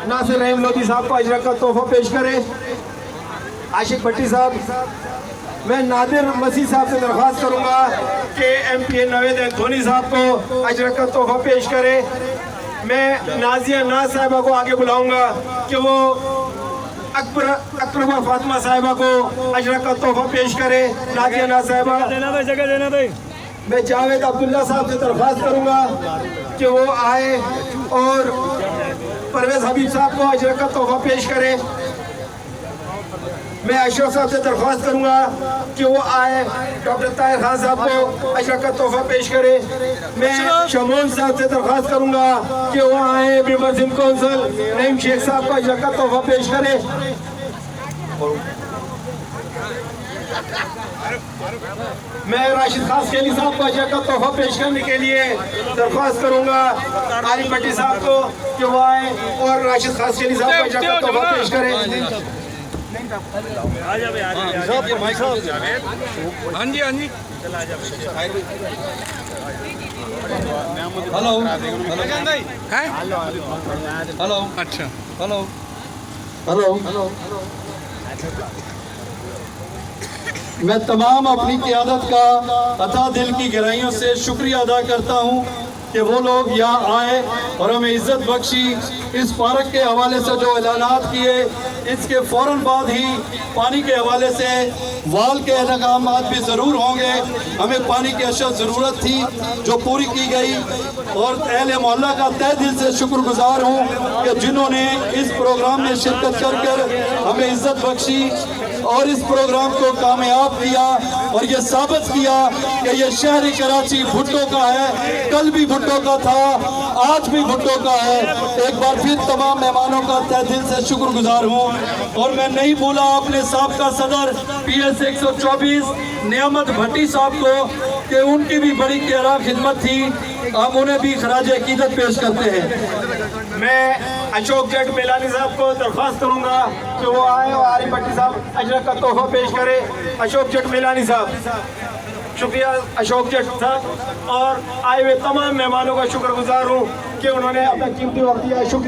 नासिर रहीम लोधी साहब को अजरक का तोहफा पेश करें। आशिक भट्टी साहब, मैं नादिर मसीह साहब से दरख्वास्त करूंगा कि MPA नवेद एंथोनी साहब को अजरक का तोहफा पेश करें। मैं नाजिया नाज साहिबा को आगे बुलाऊंगा कि वो अकरमा फातिमा साहिबा को अजरक का तोहफा पेश करे। नाजिया नाज साहिबा, जगह देना भाई। मैं जावेद अब्दुल्ला साहब से दरख्वास्त करूंगा कि वो आए और परवेज हबीब साहब को अजरक का तोहफा पेश करे। मैं अशरफ साहब से दरख्वास्त करूंगा कि वो आए, डॉक्टर ताहिर खान साहब को अजरक का तोहफा पेश करे। मैं शमोन साहब से दरख्वास्त करूंगा कि वो आए, members in council Naeem Sheikh साहब को अजरक का तोहफा पेश करे। मैं राशिद खासकेली साहब को अजरक का तोहफा पेश करने के लिए दरख्वास्त करूंगा आरिफ भट्टी साहब को कि वो आए और राशिद खासकेली साहब को अजरक का तोहफा पेश करें। हाँ जी हेलो हेलो अच्छा हेलो, मैं तमाम अपनी क़यादत का अता दिल की गहराइयों से शुक्रिया अदा करता हूँ कि वो लोग यहाँ आए और हमें इज़्ज़त बख्शी। इस पार्क के हवाले से जो ऐलानात किए, इसके फ़ौरन बाद ही पानी के हवाले से वाल के इनकामात भी ज़रूर होंगे। हमें पानी की अशद ज़रूरत थी जो पूरी की गई, और अहले मोहल्ला का तहे दिल से शुक्रगुजार हूँ कि जिन्होंने इस प्रोग्राम में शिरकत कर कर हमें इज़्ज़त बख्शी और इस प्रोग्राम को कामयाब किया और ये साबित किया कि ये शहरी कराची भुट्टो का है, कल भी भुट्टो का था, आज भी भुट्टो का है। एक बार फिर तमाम मेहमानों का तहे दिल से शुक्रगुजार हूँ। और मैं नहीं भूला अपने साबका सदर PS 124 नियामत भट्टी साहब को कि उनकी भी बड़ी गहरा खिदमत थी, हम उन्हें भी खराज अकीदत पेश करते हैं। मैं अशोक जट मेलानी साहब को दरख्वास्त करूंगा कि वो आए और आरिफ भट्टी साहब अजरक का तोहफा पेश करें। अशोक जट मेलानी साहब, शुक्रिया अशोक जट साहब, और आए हुए तमाम मेहमानों का शुक्रगुजार हूँ कि उन्होंने अपना कीमती वक्त दिया। शुक्रिया।